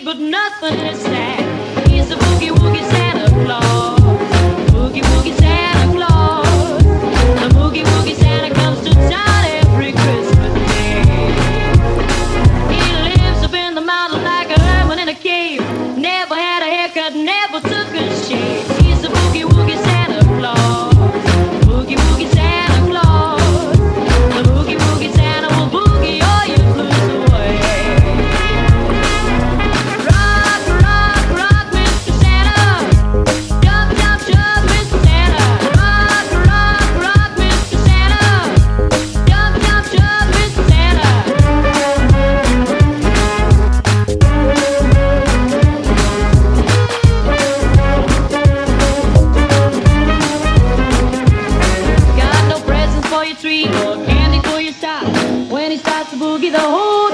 But nothing is sad. He's a boogie woogie Santa Claus. Boogie woogie Santa Claus. The boogie woogie Santa comes to town every Christmas day. He lives up in the mountains like a hermit in a cave. Never had a haircut, never took a shave. He's a boogie woogie Santa Claus. Boogie woogie Santa Claus. The boogie woogie Santa will boogie all your blues away. Tree or candy for your style. When he starts to boogie, the whole